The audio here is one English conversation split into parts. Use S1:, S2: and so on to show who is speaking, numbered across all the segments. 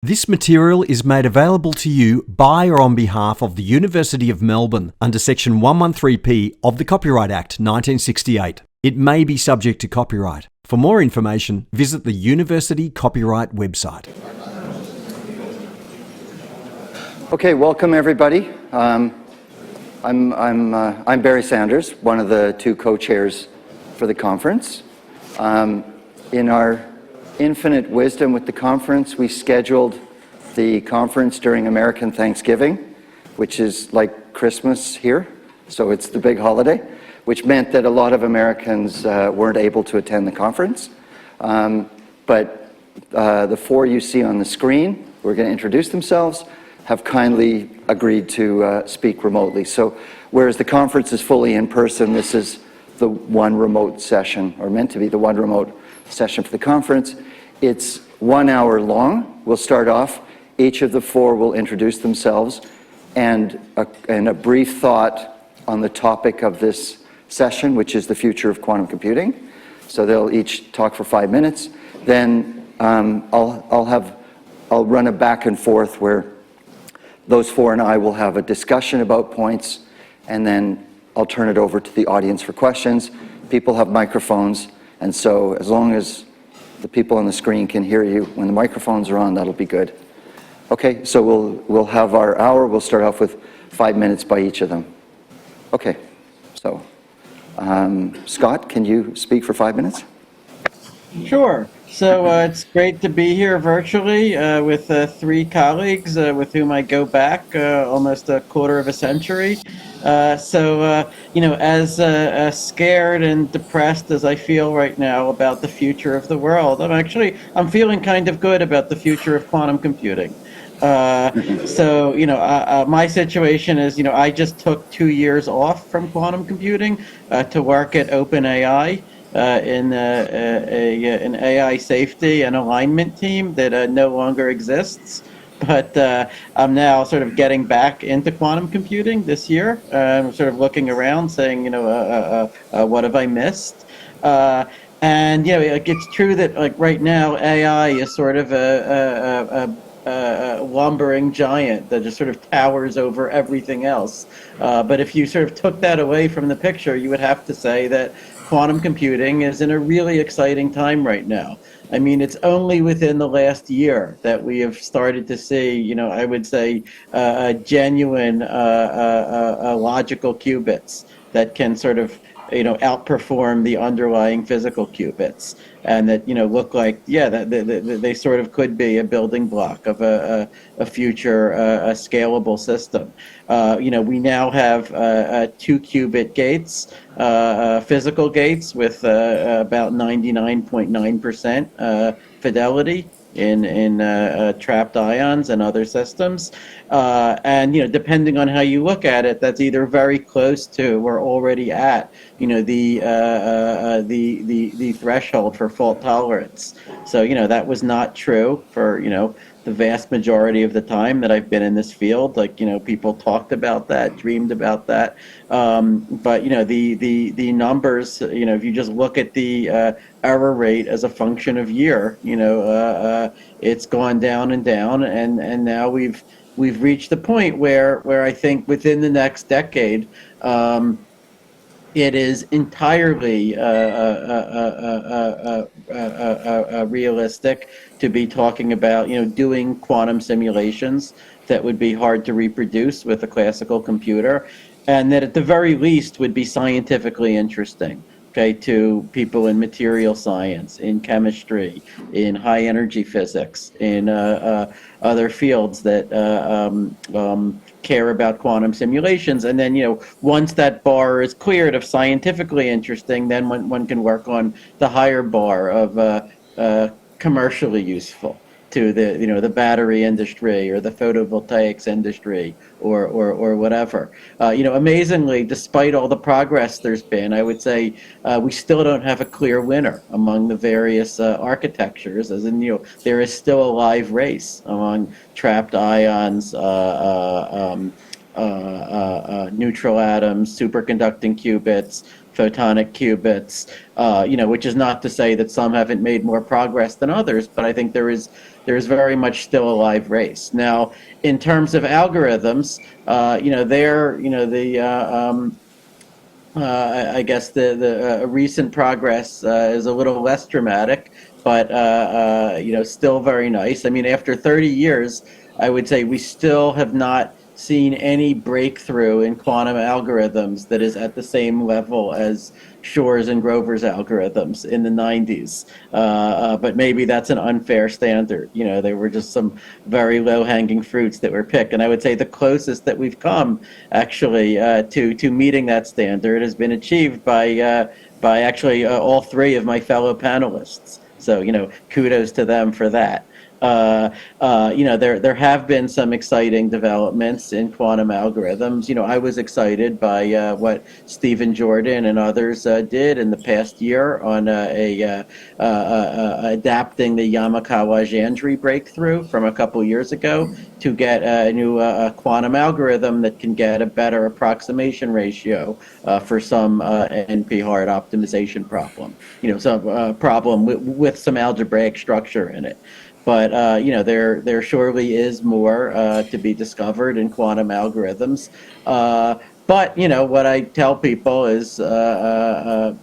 S1: This material is made available to you by or on behalf of the University of Melbourne under Section 113P of the Copyright Act 1968. It may be subject to copyright. For more information, visit the University Copyright website.
S2: Okay, welcome everybody. I'm Barry Sanders, one of the two co-chairs for the conference. In our infinite wisdom with the conference, we scheduled the conference during American Thanksgiving, which is like Christmas here, so it's the big holiday, which meant that a lot of Americans weren't able to attend the conference. But the four you see on the screen, who are going to introduce themselves, have kindly agreed to speak remotely. So whereas the conference is fully in person, this is the one remote session, or meant to be the one remote session for the conference. It's 1 hour long. We'll start off. Each of the four will introduce themselves and a brief thought on the topic of this session, which is the future of quantum computing. So they'll each talk for 5 minutes. Then I'll run a back and forth where those four and I will have a discussion about points, and then I'll turn it over to the audience for questions. People have microphones, and so as long as the people on the screen can hear you when the microphones are on, that'll be good. Okay, so we'll have our hour. We'll start off with 5 minutes by each of them. Okay, so Scott, can you speak for 5 minutes?
S3: Sure. So it's great to be here virtually with three colleagues with whom I go back almost a quarter of a century. You know, as scared and depressed as I feel right now about the future of the world, I'm feeling kind of good about the future of quantum computing. You know, my situation is, you know, I just took 2 years off from quantum computing to work at OpenAI. In an AI safety and alignment team that no longer exists. But I'm now sort of getting back into quantum computing this year. I'm sort of looking around saying, you know, what have I missed? And, you know, like, it's true that like right now AI is sort of a lumbering giant that just sort of towers over everything else. But if you sort of took that away from the picture, you would have to say that quantum computing is in a really exciting time right now. I mean, it's only within the last year that we have started to see, you know, I would say genuine logical qubits that can sort of, you know, outperform the underlying physical qubits, and that, you know, look like, yeah, that they sort of could be a building block of a future a scalable system. You know, we now have 2 qubit gates, physical gates with about 99.9% fidelity in trapped ions and other systems, and, you know, depending on how you look at it, that's either very close to or already at, you know, the threshold for fault tolerance. So, you know, that was not true for, you know, the vast majority of the time that I've been in this field. Like, you know, people talked about that, dreamed about that, but, you know, the numbers, you know, if you just look at the error rate as a function of year, you know, it's gone down and down, and now we've reached the point where I think within the next decade, it is entirely realistic to be talking about, you know, doing quantum simulations that would be hard to reproduce with a classical computer, and that at the very least would be scientifically interesting, okay, to people in material science, in chemistry, in high energy physics, in other fields that care about quantum simulations. And then, you know, once that bar is cleared of scientifically interesting, then one can work on the higher bar of commercially useful to the, you know, the battery industry or the photovoltaics industry or whatever. You know, amazingly, despite all the progress there's been, I would say we still don't have a clear winner among the various architectures, as in, you know, there is still a live race among trapped ions, neutral atoms, superconducting qubits, photonic qubits, you know, which is not to say that some haven't made more progress than others, but I think there is there's very much still a live race. Now, in terms of algorithms, I guess the recent progress is a little less dramatic, but still very nice. I mean, after 30 years, I would say we still have not seen any breakthrough in quantum algorithms that is at the same level as Shor's and Grover's algorithms in the 90s. But maybe that's an unfair standard. There were just some very low-hanging fruits that were picked. And I would say the closest that we've come, actually, to meeting that standard has been achieved by actually all three of my fellow panelists. So, kudos to them for that. There have been some exciting developments in quantum algorithms. I was excited by what Stephen Jordan and others did in the past year on adapting the Yamakawa-Gendre breakthrough from a couple years ago to get a new quantum algorithm that can get a better approximation ratio for some NP-hard optimization problem. Some problem with some algebraic structure in it. But there surely is more to be discovered in quantum algorithms. But what I tell people is the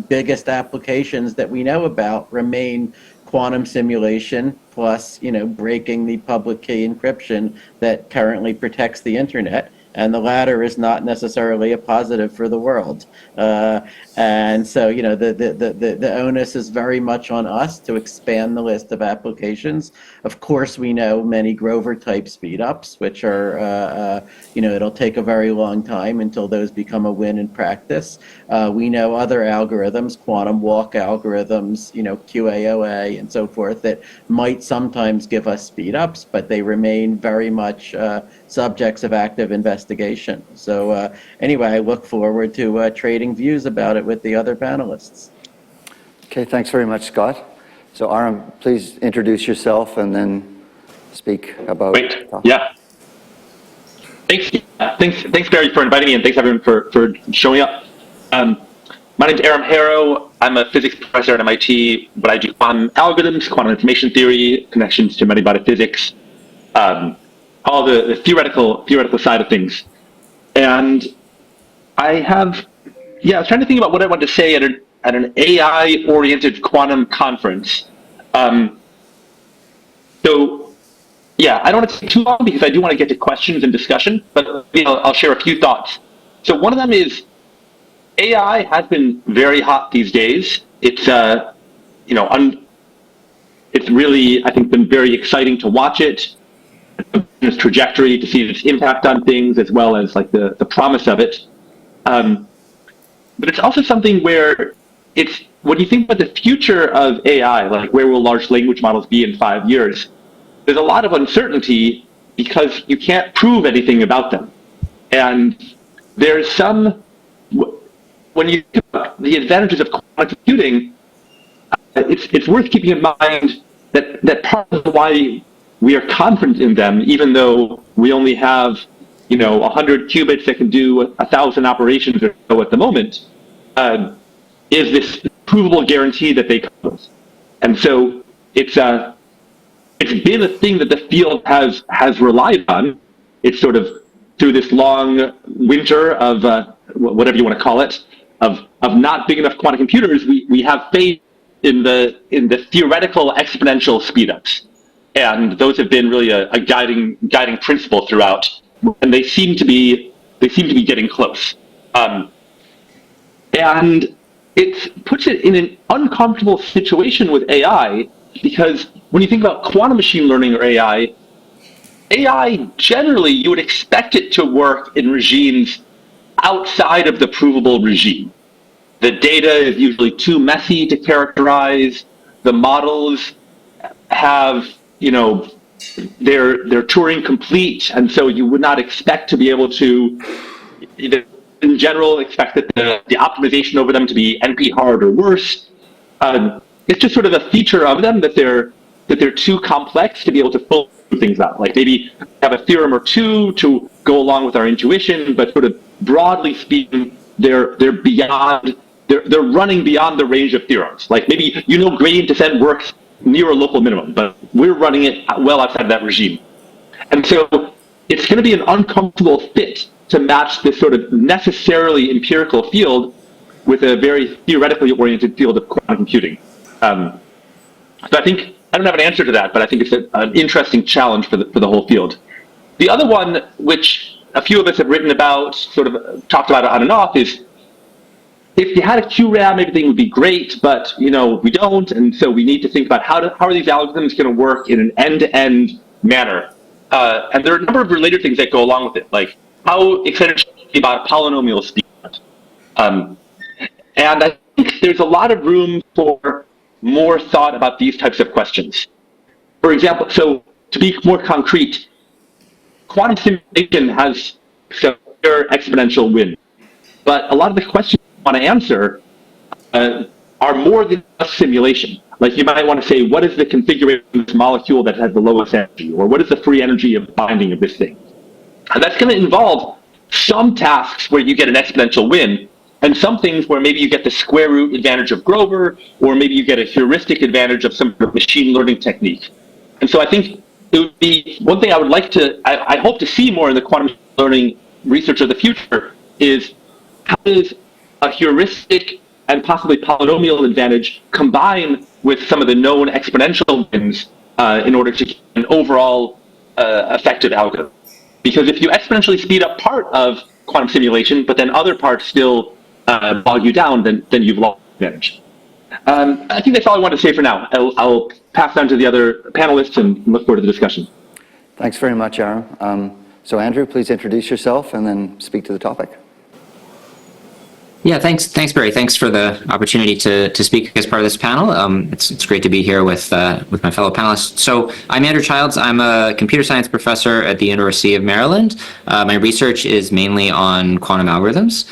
S3: biggest applications that we know about remain quantum simulation plus breaking the public key encryption that currently protects the internet. And the latter is not necessarily a positive for the world. And so, the onus is very much on us to expand the list of applications. Of course, we know many Grover-type speedups, which are, it'll take a very long time until those become a win in practice. We know other algorithms, quantum walk algorithms, QAOA and so forth, that might sometimes give us speedups, but they remain very much subjects of active investigation. So anyway, I look forward to trading views about it with the other panelists.
S2: Okay, thanks very much, Scott. So Aram, please introduce yourself and then speak about...
S4: Great, yeah. Thanks, Barry, for inviting me, and thanks, everyone, for showing up. My name's Aram Harrow. I'm a physics professor at MIT, but I do quantum algorithms, quantum information theory, connections to many-body physics, all the theoretical side of things. And I was trying to think about what I wanted to say at an AI-oriented quantum conference. I don't want to take too long because I do want to get to questions and discussion, but I'll share a few thoughts. So one of them is AI has been very hot these days. It's it's really, I think, been very exciting to watch it, its trajectory, to see its impact on things, as well as like the promise of it. But it's also something where when you think about the future of AI, like where will large language models be in 5 years, there's a lot of uncertainty because you can't prove anything about them. And there's when you think about the advantages of quantum computing, it's worth keeping in mind that part of why we are confident in them, even though we only have 100 qubits that can do 1,000 operations or so at the moment, is this provable guarantee that they come with. And so it's been a thing that the field has relied on. It's sort of through this long winter of whatever you want to call it, of not big enough quantum computers. We have faith in the theoretical exponential speedups, and those have been really a guiding principle throughout. And they seem to be getting close. And it puts it in an uncomfortable situation with AI, because when you think about quantum machine learning or AI generally, you would expect it to work in regimes outside of the provable regime. The data is usually too messy to characterize. The models have, they're Turing complete, and so you would not expect to be able to, in general, expect that the optimization over them to be NP hard or worse. It's just sort of a feature of them that they're too complex to be able to pull things out. Like maybe have a theorem or two to go along with our intuition, but sort of broadly speaking, they're running beyond the range of theorems. Like maybe gradient descent works near a local minimum, but we're running it well outside of that regime. And so it's going to be an uncomfortable fit to match this sort of necessarily empirical field with a very theoretically oriented field of quantum computing. So I think, I don't have an answer to that, but I think it's an interesting challenge for the whole field. The other one, which a few of us have written about, sort of talked about it on and off, is if you had a QRAM, everything would be great, but we don't, and so we need to think about how are these algorithms going to work in an end-to-end manner. And there are a number of related things that go along with it, like how excited should we be about polynomial speed. And I think there's a lot of room for more thought about these types of questions. For example, so to be more concrete, quantum simulation has severe exponential wind, but a lot of the questions you want to answer are more than just simulation. Like you might want to say, what is the configuration of this molecule that has the lowest energy? Or what is the free energy of binding of this thing? And that's going to involve some tasks where you get an exponential win, and some things where maybe you get the square root advantage of Grover, or maybe you get a heuristic advantage of some machine learning technique. And so I think it would be one thing I would like to, I hope to see more in the quantum learning research of the future is how does a heuristic and possibly polynomial advantage combine with some of the known exponential wins in order to get an overall effective algorithm. Because if you exponentially speed up part of quantum simulation, but then other parts still bog you down, then you've lost the advantage. I think that's all I want to say for now. I'll pass on to the other panelists and look forward to the discussion.
S2: Thanks very much, Aram. So Andrew, please introduce yourself and then speak to the topic.
S5: Yeah, thanks, Barry. Thanks for the opportunity to speak as part of this panel. It's great to be here with my fellow panelists. So I'm Andrew Childs. I'm a computer science professor at the University of Maryland. My research is mainly on quantum algorithms.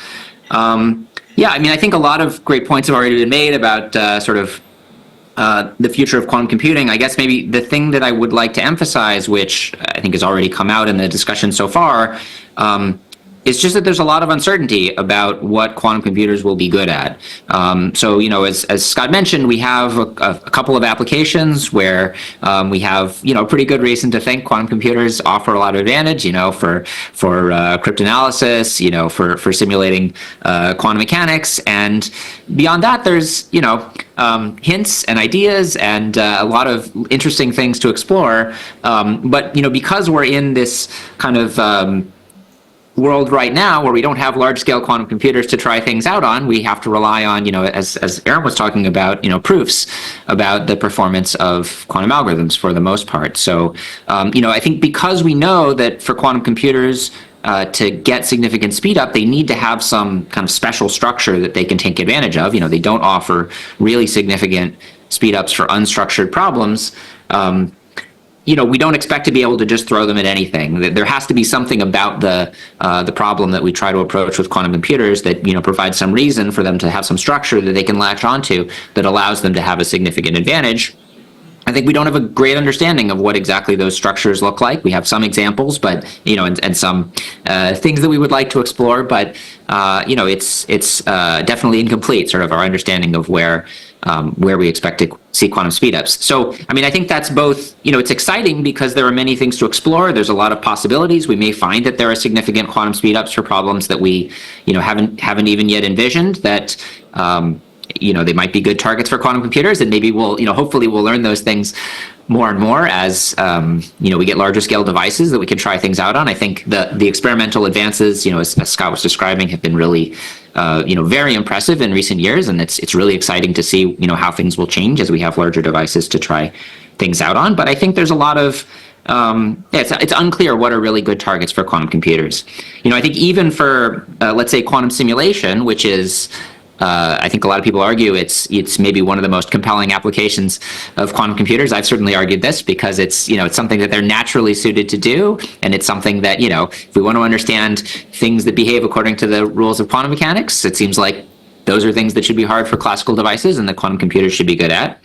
S5: Yeah, I mean, I think a lot of great points have already been made about the future of quantum computing. I guess maybe the thing that I would like to emphasize, which I think has already come out in the discussion so far, it's just that there's a lot of uncertainty about what quantum computers will be good at. So, as Scott mentioned, we have a couple of applications where we have, pretty good reason to think quantum computers offer a lot of advantage, for cryptanalysis, for simulating quantum mechanics. And beyond that, there's, hints and ideas and a lot of interesting things to explore. But, because we're in this kind of world right now where we don't have large-scale quantum computers to try things out on, we have to rely on, as Aram was talking about, proofs about the performance of quantum algorithms for the most part. So, I think because we know that for quantum computers to get significant speed up, they need to have some kind of special structure that they can take advantage of. They don't offer really significant speed ups for unstructured problems. We don't expect to be able to just throw them at anything. There has to be something about the problem that we try to approach with quantum computers that provides some reason for them to have some structure that they can latch onto that allows them to have a significant advantage. I think we don't have a great understanding of what exactly those structures look like. We have some examples, but and some things that we would like to explore. But it's definitely incomplete. Sort of our understanding of where we expect to see quantum speedups. So, I mean, I think that's both, it's exciting because there are many things to explore. There's a lot of possibilities. We may find that there are significant quantum speedups for problems that we, haven't even yet envisioned that, they might be good targets for quantum computers, and maybe we'll, hopefully we'll learn those things more and more as, we get larger scale devices that we can try things out on. I think the experimental advances, as Scott was describing, have been really, very impressive in recent years, and it's really exciting to see, how things will change as we have larger devices to try things out on. But I think there's a lot of, it's unclear what are really good targets for quantum computers. I think even for, let's say, quantum simulation, which is, I think a lot of people argue it's maybe one of the most compelling applications of quantum computers. I've certainly argued this because it's something that they're naturally suited to do, and it's something that if we want to understand things that behave according to the rules of quantum mechanics, it seems like those are things that should be hard for classical devices and that quantum computers should be good at.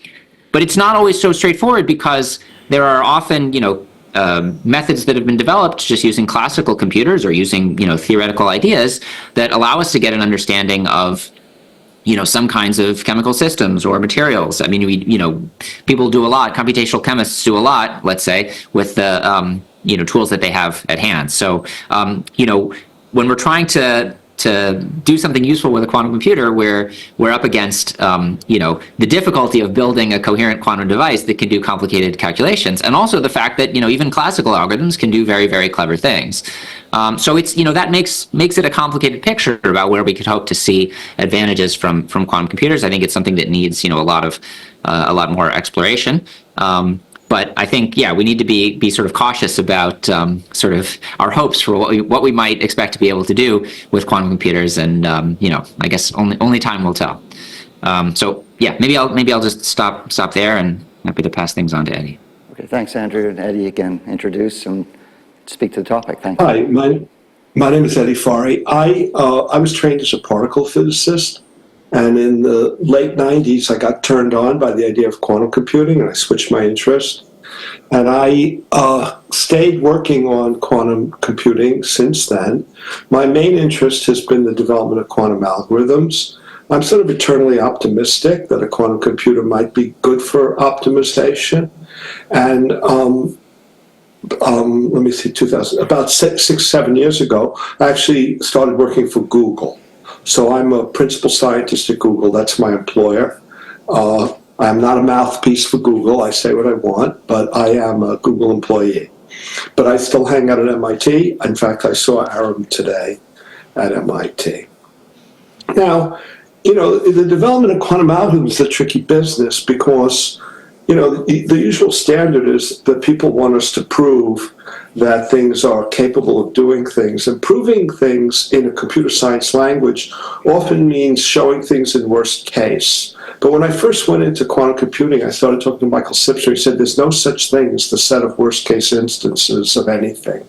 S5: But it's not always so straightforward because there are often methods that have been developed just using classical computers or using theoretical ideas that allow us to get an understanding of some kinds of chemical systems or materials. I mean, people do a lot, computational chemists do a lot, let's say, with the, tools that they have at hand. So, when we're trying to do something useful with a quantum computer, we're up against, the difficulty of building a coherent quantum device that can do complicated calculations, and also the fact that, even classical algorithms can do very, very clever things. So it's, that makes it a complicated picture about where we could hope to see advantages from quantum computers. I think it's something that needs, a lot more exploration. But I think, we need to be sort of cautious about sort of our hopes for what we might expect to be able to do with quantum computers, and I guess only time will tell. So maybe I'll just stop there, and happy to pass things on to Eddie.
S2: Okay, thanks, Andrew. And Eddie, again, introduce and speak to the topic. Thank you.
S6: Hi, my name is Eddie Farhi. I was trained as a particle physicist. And in the late 90s, I got turned on by the idea of quantum computing, and I switched my interest. And I stayed working on quantum computing since then. My main interest has been the development of quantum algorithms. I'm sort of eternally optimistic that a quantum computer might be good for optimization. And let me see, about 6-7 years ago, I actually started working for Google. So I'm a principal scientist at Google. That's my employer. I'm not a mouthpiece for Google. I say what I want, but I am a Google employee. But I still hang out at MIT. In fact, I saw Aram today at MIT. Now, the development of quantum algorithms is a tricky business because, the usual standard is that people want us to prove that things are capable of doing things. And proving things in a computer science language often means showing things in worst case. But when I first went into quantum computing, I started talking to Michael Sipser. He said, there's no such thing as the set of worst case instances of anything.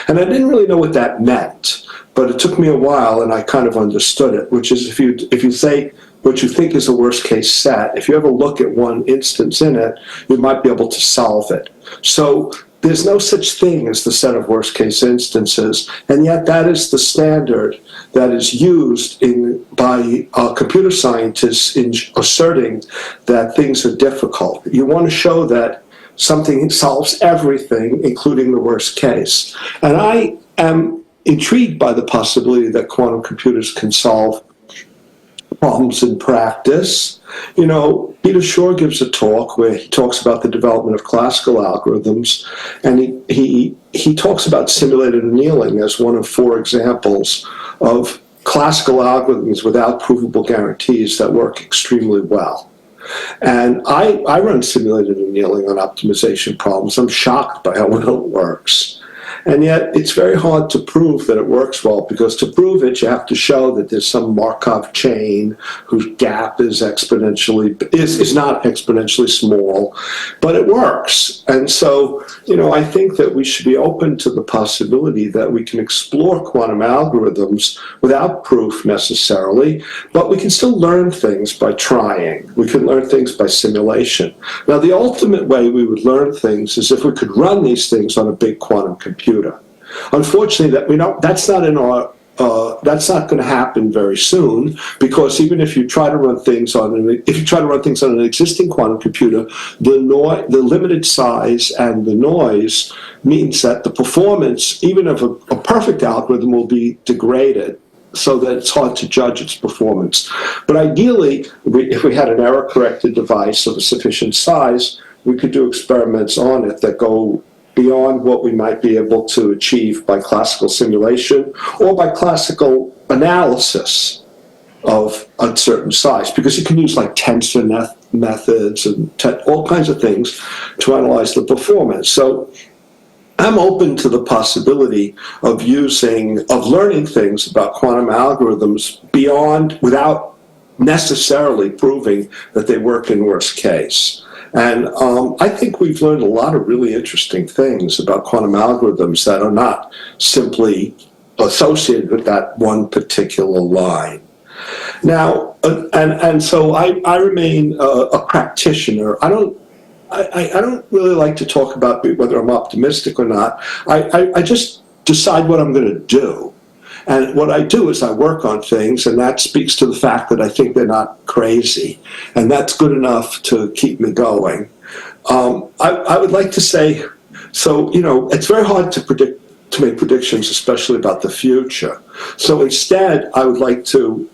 S6: And I didn't really know what that meant, but it took me a while and I kind of understood it, which is if you say what you think is a worst case set, if you ever look at one instance in it, you might be able to solve it. So there's no such thing as the set of worst case instances, and yet that is the standard that is used by computer scientists in asserting that things are difficult. You want to show that something solves everything, including the worst case. And I am intrigued by the possibility that quantum computers can solve problems in practice. Peter Shor gives a talk where he talks about the development of classical algorithms, and he talks about simulated annealing as one of 4 examples of classical algorithms without provable guarantees that work extremely well. And I run simulated annealing on optimization problems. I'm shocked by how well it works. And yet it's very hard to prove that it works well, because to prove it, you have to show that there's some Markov chain whose gap is not exponentially small, but it works. And so, I think that we should be open to the possibility that we can explore quantum algorithms without proof necessarily, but we can still learn things by trying. We can learn things by simulation. Now, the ultimate way we would learn things is if we could run these things on a big quantum computer. Unfortunately, that's not going to happen very soon, because even if you try to run things on an existing quantum computer, the limited size and the noise means that the performance, even of a perfect algorithm, will be degraded, so that it's hard to judge its performance. But ideally, if we had an error-corrected device of a sufficient size, we could do experiments on it that go beyond what we might be able to achieve by classical simulation or by classical analysis of a certain size, because you can use like tensor methods and all kinds of things to analyze the performance. So I'm open to the possibility of learning things about quantum algorithms without necessarily proving that they work in worst case. And I think we've learned a lot of really interesting things about quantum algorithms that are not simply associated with that one particular line. Now, and so I remain a practitioner. I don't really like to talk about whether I'm optimistic or not. I just decide what I'm going to do. And what I do is I work on things, and that speaks to the fact that I think they're not crazy. And that's good enough to keep me going. I would like to say, so, it's very hard to make predictions, especially about the future. So instead, I would like to,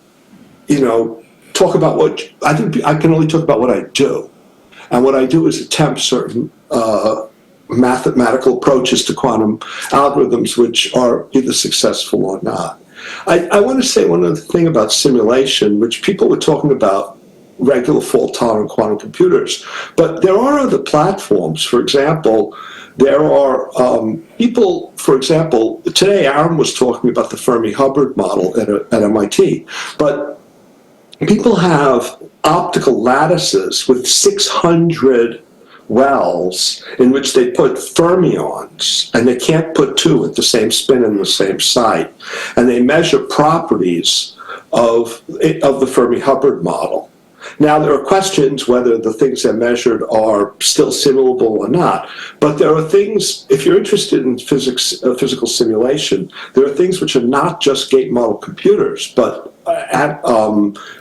S6: talk about I think I can only talk about what I do. And what I do is attempt certain mathematical approaches to quantum algorithms, which are either successful or not. I want to say one other thing about simulation, which people were talking about regular fault-tolerant quantum computers. But there are other platforms. For example, there are people, for example, today Aram was talking about the Fermi-Hubbard model at MIT. But people have optical lattices with 600 wells in which they put fermions, and they can't put two at the same spin in the same site. And they measure properties of the Fermi-Hubbard model. Now, there are questions whether the things that measured are still simulable or not. But there are things, if you're interested in physical simulation, there are things which are not just gate model computers, but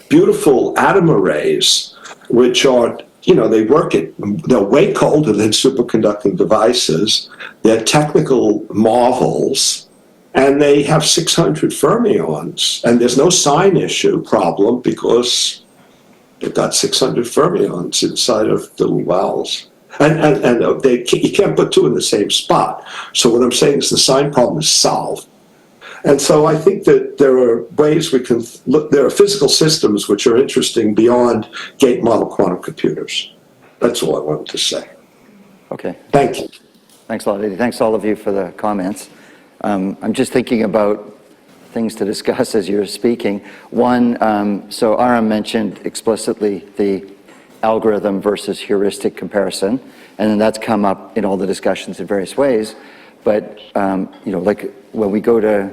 S6: beautiful atom arrays, which are, they're way colder than superconducting devices. They're technical marvels. And they have 600 fermions. And there's no sign issue problem because they've got 600 fermions inside of the wells. And you can't put two in the same spot. So what I'm saying is the sign problem is solved. And so I think that there are ways we can look, there are physical systems which are interesting beyond gate model quantum computers. That's all I wanted to say.
S2: Okay.
S6: Thank you.
S2: Thanks a lot, Eddie. Thanks all of you for the comments. I'm just thinking about things to discuss as you're speaking. One, so Aram mentioned explicitly the algorithm versus heuristic comparison, and then that's come up in all the discussions in various ways. But, like when we go to,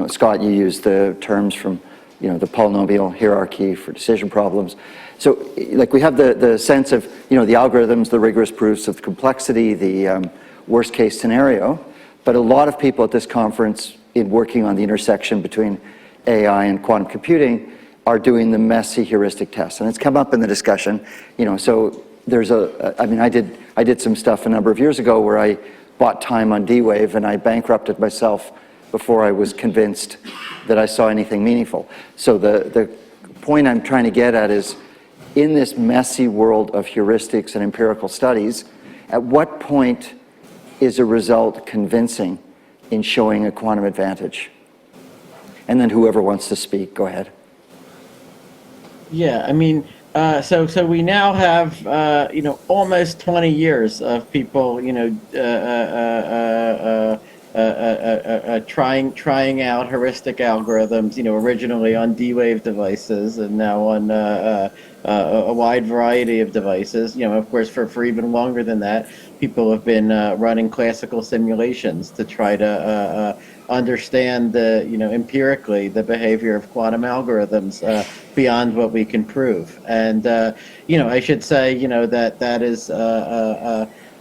S2: Scott, you use the terms from, the polynomial hierarchy for decision problems. So, like we have the sense of, the algorithms, the rigorous proofs of complexity, the worst case scenario. But a lot of people at this conference in working on the intersection between AI and quantum computing are doing the messy heuristic tests. And it's come up in the discussion, so there's I did some stuff a number of years ago where I bought time on D-Wave and I bankrupted myself before I was convinced that I saw anything meaningful. So the point I'm trying to get at is, in this messy world of heuristics and empirical studies, at what point is a result convincing in showing a quantum advantage? And then whoever wants to speak, go ahead.
S3: Yeah, so we now have almost 20 years of people trying out heuristic algorithms, originally on D-Wave devices and now on a wide variety of devices. Of course, for even longer than that, people have been running classical simulations to try to understand empirically the behavior of quantum algorithms beyond what we can prove. And I should say that is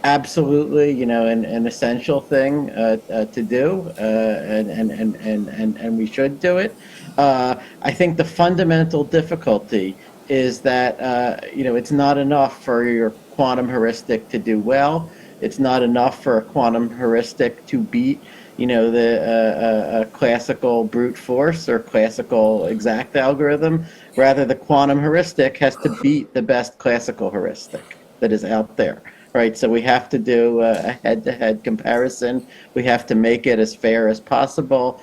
S3: absolutely an essential thing to do, and we should do it. I think the fundamental difficulty is that it's not enough for your quantum heuristic to do well. It's not enough for a quantum heuristic to beat the classical brute force or classical exact algorithm. Rather, the quantum heuristic has to beat the best classical heuristic that is out there, right? So we have to do a head-to-head comparison. We have to make it as fair as possible.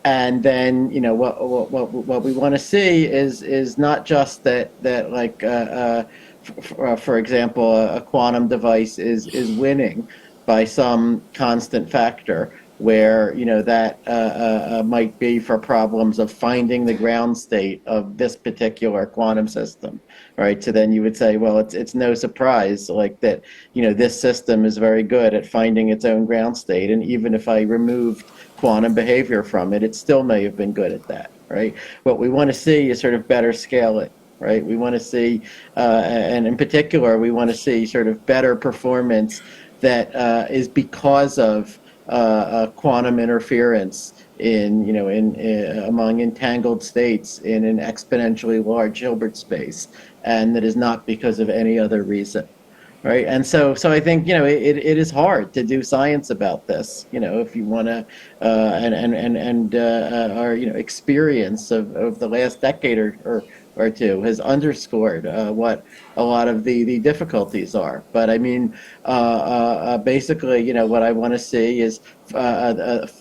S3: And then, what we want to see is not just that like, for example, a quantum device is winning by some constant factor, where that might be for problems of finding the ground state of this particular quantum system, right? So then you would say, well, it's no surprise like that, this system is very good at finding its own ground state, and even if I removed quantum behavior from it, it still may have been good at that, right? What we want to see is sort of better scaling, right? We want to see, and in particular, we want to see sort of better performance that is because of quantum interference among entangled states in an exponentially large Hilbert space, and that is not because of any other reason. Right. And so I think, it is hard to do science about this, if you want to, our, experience of the last decade or two has underscored what a lot of the difficulties are. But I mean, basically, what I want to see is,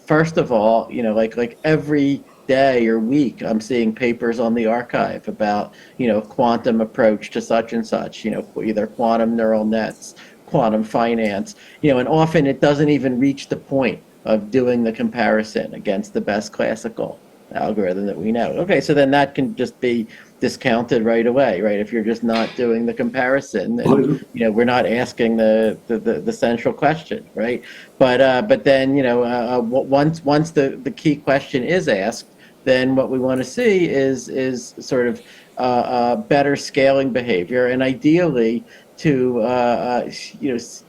S3: first of all, like every day or week, I'm seeing papers on the archive about, quantum approach to such and such, either quantum neural nets, quantum finance, and often it doesn't even reach the point of doing the comparison against the best classical algorithm that we know. Okay, so then that can just be discounted right away, right? If you're just not doing the comparison, then, we're not asking the central question, right? But then, once the key question is asked, then what we want to see is sort of better scaling behavior, and ideally to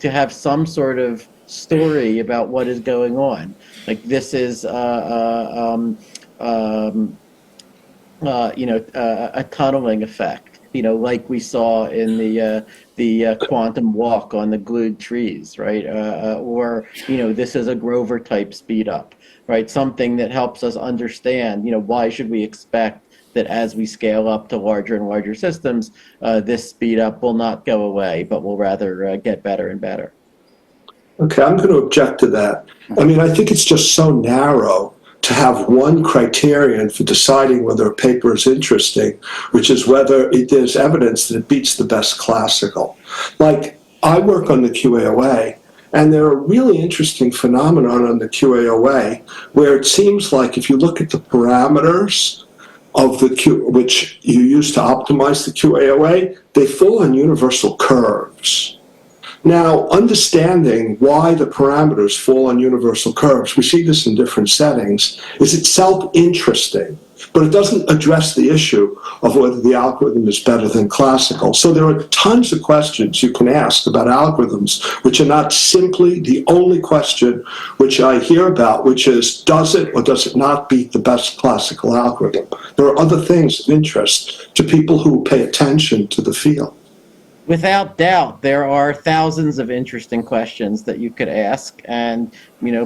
S3: to have some sort of story about what is going on. Like this is a tunneling effect, like we saw in the quantum walk on the glued trees, right? Or this is a Grover type speed up, right? Something that helps us understand, why should we expect that as we scale up to larger and larger systems, this speed up will not go away, but will rather get better and better.
S6: Okay, I'm going to object to that. I mean, I think it's just so narrow to have one criterion for deciding whether a paper is interesting, which is whether there's evidence that it beats the best classical. Like, I work on the QAOA, and there are really interesting phenomena on the QAOA where it seems like if you look at the parameters of which you use to optimize the QAOA, they fall on universal curves. Now, understanding why the parameters fall on universal curves, we see this in different settings, is itself interesting, but it doesn't address the issue of whether the algorithm is better than classical. So there are tons of questions you can ask about algorithms, which are not simply the only question which I hear about, which is, does it or does it not beat the best classical algorithm? There are other things of interest to people who pay attention to the field.
S3: Without doubt, there are thousands of interesting questions that you could ask, and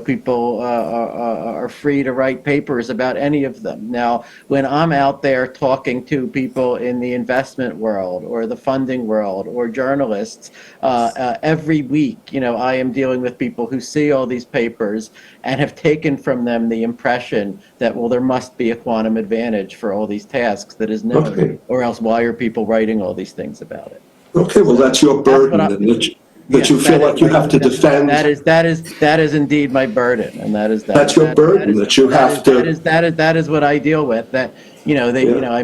S3: people are free to write papers about any of them. Now, when I'm out there talking to people in the investment world or the funding world or journalists, every week, I am dealing with people who see all these papers and have taken from them the impression that, well, there must be a quantum advantage for all these tasks that is known,
S6: Okay.
S3: or else why are people writing all these things about it?
S6: Okay, well, that's your burden, that you feel like you have to defend.
S3: That is indeed my burden, and
S6: that's your burden that you have to.
S3: That is what I deal with. That I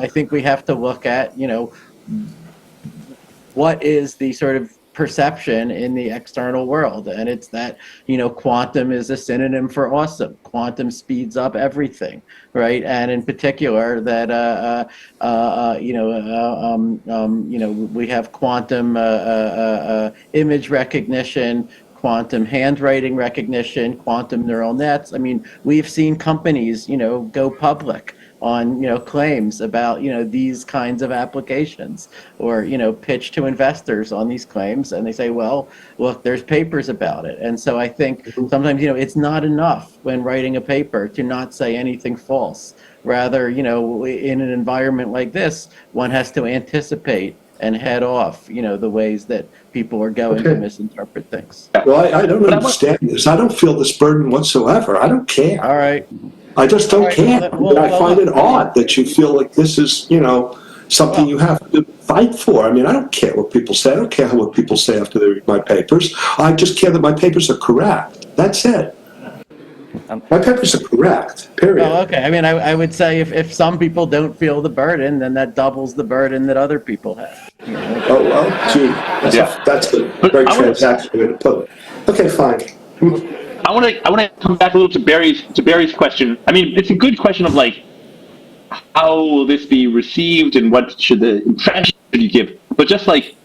S3: think we have to look at what is the sort of perception in the external world, and it's that quantum is a synonym for awesome. Quantum speeds up everything, right? And in particular that we have quantum image recognition, quantum handwriting recognition, quantum neural nets. I mean, we've seen companies go public on claims about these kinds of applications, or pitch to investors on these claims, and they say, well, look, there's papers about it. And so I think sometimes it's not enough when writing a paper to not say anything false. Rather, in an environment like this, one has to anticipate and head off the ways that people are going to misinterpret things.
S6: Well, I don't understand this. I don't feel this burden whatsoever. I don't care.
S3: All right.
S6: I just don't care. I find it odd that you feel like this is, something you have to fight for. I mean, I don't care what people say. I don't care what people say after they read my papers. I just care that my papers are correct. That's it. My papers are correct, period.
S3: Oh, okay. I mean, I would say if some people don't feel the burden, then that doubles the burden that other people have.
S6: Oh, well, gee, that's a very transactional way to put it. Okay, fine.
S4: I want to come back a little to Barry's question. I mean, it's a good question of like, how will this be received and what should the impression should you give? But just like,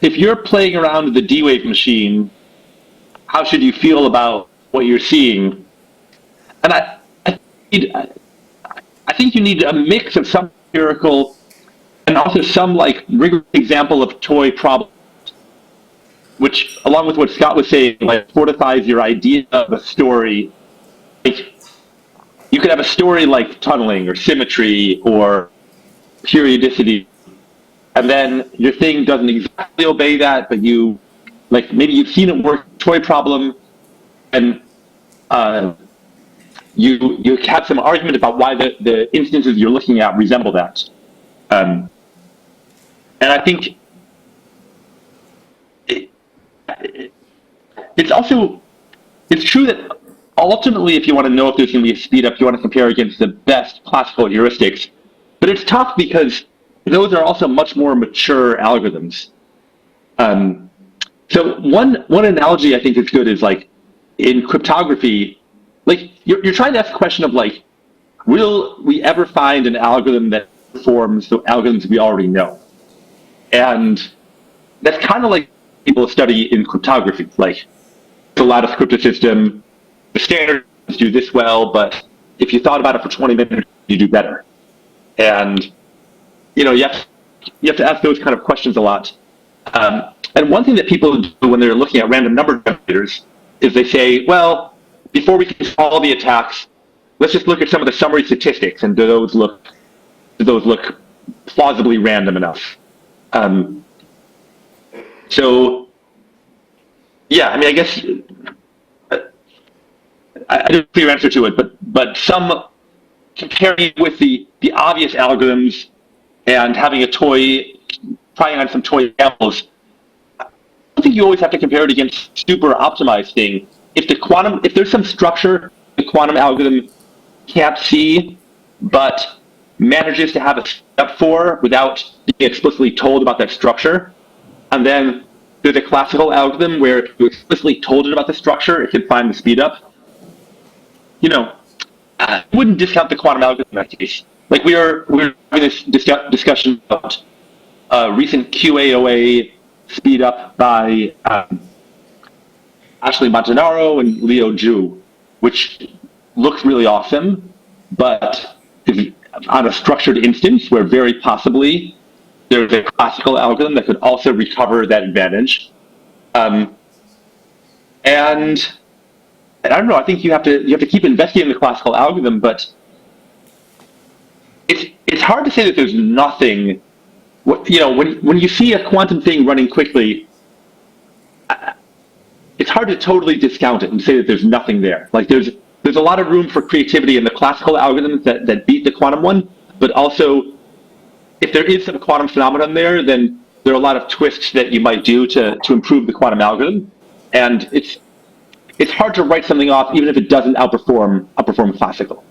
S4: if you're playing around with the D-Wave machine, how should you feel about what you're seeing? And I think you need a mix of some empirical and also some like rigorous example of toy problems, which, along with what Scott was saying, like fortifies your idea of a story. Like, you could have a story like tunneling or symmetry or periodicity, and then your thing doesn't exactly obey that, but you, like, maybe you've seen it work toy problem, and you have some argument about why the instances you're looking at resemble that. And I think it's true that ultimately, if you want to know if there's going to be a speed up, you want to compare against the best classical heuristics. But it's tough because those are also much more mature algorithms. So one analogy I think is good is like in cryptography, like you're trying to ask a question of like, will we ever find an algorithm that performs the algorithms we already know? And that's kind of like people study in cryptography. Like, it's a lattice crypto system. The standards do this well, but if you thought about it for 20 minutes, you do better. And you have to ask those kind of questions a lot. And one thing that people do when they're looking at random number generators is they say, well, before we can solve the attacks, let's just look at some of the summary statistics, and do those look plausibly random enough? So, yeah, I mean, I guess I didn't know your answer to it, but some comparing with the obvious algorithms and having a toy, trying on some toy examples, I don't think you always have to compare it against super optimized thing. If there's some structure the quantum algorithm can't see, but manages to have a step for without being explicitly told about that structure, and then there's a classical algorithm where if you explicitly told it about the structure, it can find the speed up. I wouldn't discount the quantum algorithm in that case. Like we're having this discussion about recent QAOA speed up by Ashley Montanaro and Leo Zhu, which looks really awesome, but is on a structured instance where very possibly there's a classical algorithm that could also recover that advantage. And I don't know. I think you have to keep investigating the classical algorithm, but it's hard to say that there's nothing. When you see a quantum thing running quickly, it's hard to totally discount it and say that there's nothing there. Like there's a lot of room for creativity in the classical algorithms that beat the quantum one, but also if there is some quantum phenomenon there, then there are a lot of twists that you might do to improve the quantum algorithm, and it's hard to write something off even if it doesn't outperform classical.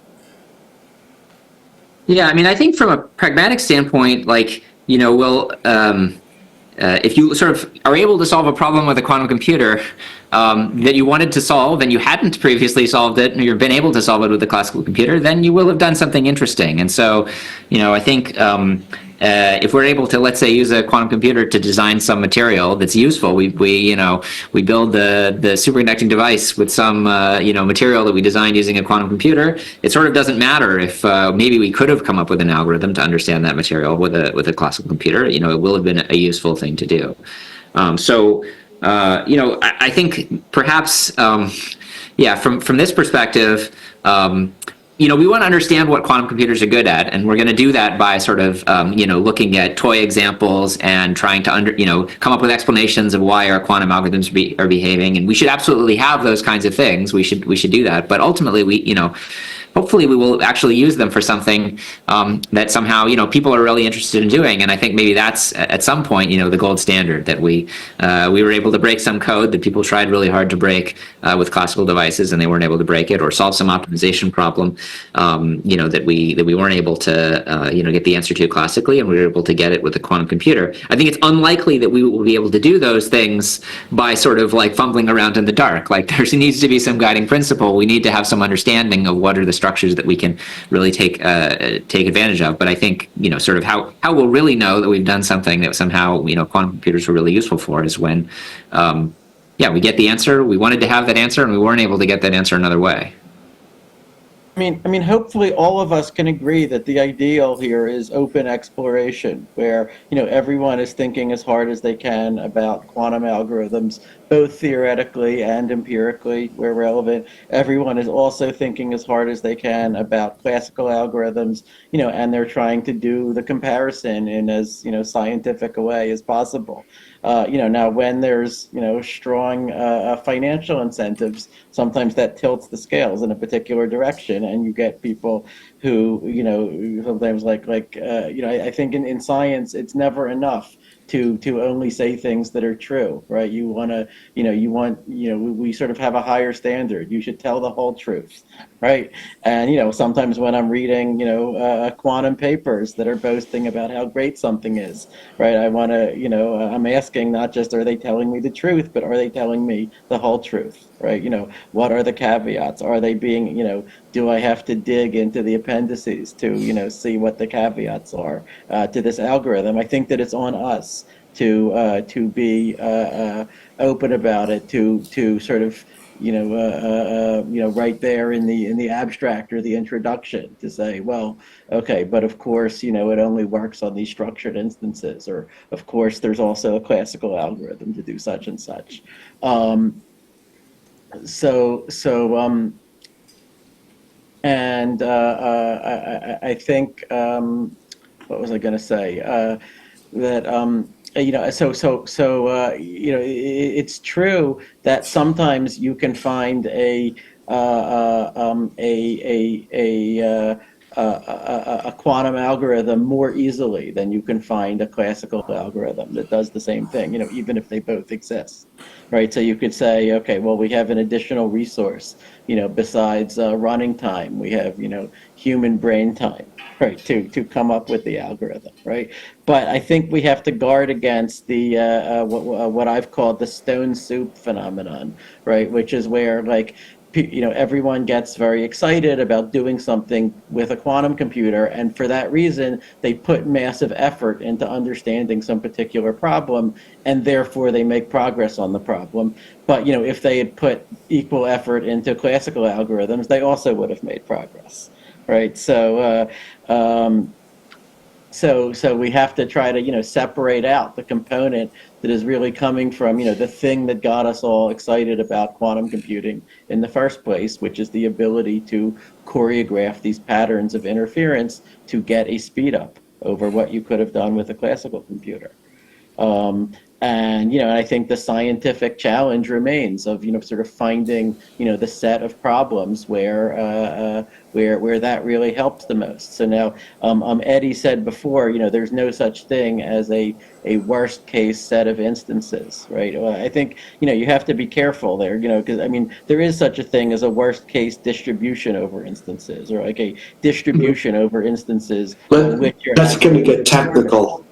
S5: Yeah, I mean, I think from a pragmatic standpoint, like, if you sort of are able to solve a problem with a quantum computer that you wanted to solve and you hadn't previously solved it, and you've been able to solve it with a classical computer, then you will have done something interesting. And so, I think if we're able to, let's say, use a quantum computer to design some material that's useful, we build the superconducting device with some material that we designed using a quantum computer. It sort of doesn't matter if maybe we could have come up with an algorithm to understand that material with a classical computer. It will have been a useful thing to do. I think perhaps from this perspective. We want to understand what quantum computers are good at, and we're going to do that by sort of, looking at toy examples and trying to come up with explanations of why our quantum algorithms are behaving. And we should absolutely have those kinds of things. We should do that. But ultimately, hopefully we will actually use them for something that somehow people are really interested in doing. And I think maybe that's at some point the gold standard, that we were able to break some code that people tried really hard to break with classical devices and they weren't able to break it, or solve some optimization problem that we weren't able to get the answer to classically, and we were able to get it with a quantum computer. I think it's unlikely that we will be able to do those things by sort of like fumbling around in the dark. Like there needs to be some guiding principle. We need to have some understanding of what are the structures that we can really take advantage of. But I think sort of how we'll really know that we've done something that somehow quantum computers were really useful for is when yeah, we get the answer. We wanted to have that answer, and we weren't able to get that answer another way.
S3: I mean, hopefully all of us can agree that the ideal here is open exploration, where, everyone is thinking as hard as they can about quantum algorithms, both theoretically and empirically, where relevant. Everyone is also thinking as hard as they can about classical algorithms, and they're trying to do the comparison in as, scientific a way as possible. Now when there's, strong financial incentives, sometimes that tilts the scales in a particular direction, and you get people who, sometimes I think in science, it's never enough to only say things that are true, right? You want to, we sort of have a higher standard. You should tell the whole truth, right? And, sometimes when I'm reading, quantum papers that are boasting about how great something is, right? I want to, I'm asking not just are they telling me the truth, but are they telling me the whole truth, right? What are the caveats? Are they being, do I have to dig into the appendices to, see what the caveats are to this algorithm? I think that it's on us to be open about it, to sort of right there in the abstract or the introduction to say, well, okay, but of course, it only works on these structured instances, or of course, there's also a classical algorithm to do such and such. I think what was I going to say? That it's true that sometimes you can find a quantum algorithm more easily than you can find a classical algorithm that does the same thing, even if they both exist, right? So you could say, okay, well, we have an additional resource, besides running time, we have, human brain time, right, to come up with the algorithm, right? But I think we have to guard against the what I've called the stone soup phenomenon, right, which is where everyone gets very excited about doing something with a quantum computer, and for that reason, they put massive effort into understanding some particular problem, and therefore they make progress on the problem. But, if they had put equal effort into classical algorithms, they also would have made progress, right? So we have to try to, separate out the component that is really coming from, the thing that got us all excited about quantum computing in the first place, which is the ability to choreograph these patterns of interference to get a speed up over what you could have done with a classical computer. And I think the scientific challenge remains of sort of finding the set of problems where that really helps the most. So now Eddie said before, there's no such thing as a worst case set of instances, right? Well, I think you have to be careful there, because there is such a thing as a worst case distribution over instances, or like a distribution over instances.
S6: That's going to get technical.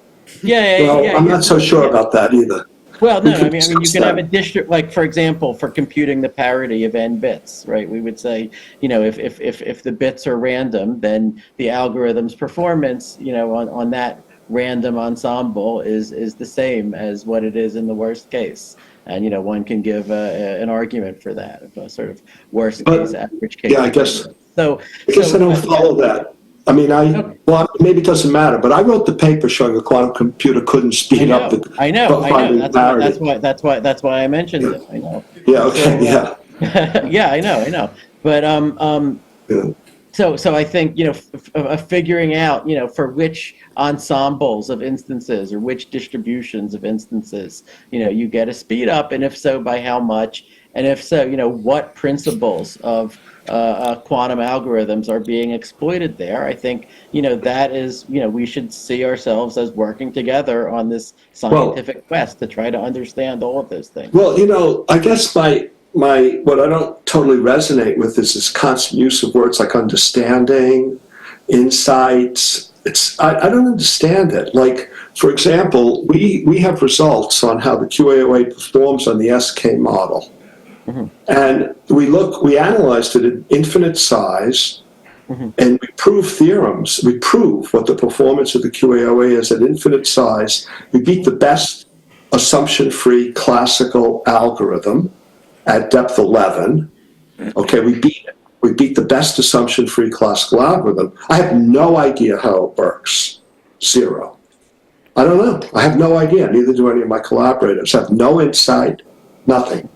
S3: Yeah,
S6: I'm not so sure about that either.
S3: Well, no, you can have a district, like, for example, for computing the parity of n bits, right? We would say, if the bits are random, then the algorithm's performance, on that random ensemble is the same as what it is in the worst case. And, one can give an argument for that, a sort of worst case, average case.
S6: Yeah, I guess I don't follow that. Maybe it doesn't matter, but I wrote the paper showing a quantum computer couldn't speed up the.
S3: I know. That's why I mentioned it. I know.
S6: Yeah. Okay.
S3: Yeah, I know. But So I think figuring out for which ensembles of instances or which distributions of instances you get a speed up, and if so, by how much, and if so, what principles of quantum algorithms are being exploited there. I think that is we should see ourselves as working together on this scientific quest to try to understand all of those things.
S6: Well, I guess my what I don't totally resonate with is this constant use of words like understanding, insights. I don't understand it. Like, for example, we have results on how the QAOA performs on the SK model. Mm-hmm. And we analyzed it at infinite size, mm-hmm. and we prove theorems. We prove what the performance of the QAOA is at infinite size. We beat the best assumption-free classical algorithm at depth 11. Okay, we beat it. We beat the best assumption-free classical algorithm. I have no idea how it works. Zero. I don't know. I have no idea. Neither do any of my collaborators. I have no insight, nothing.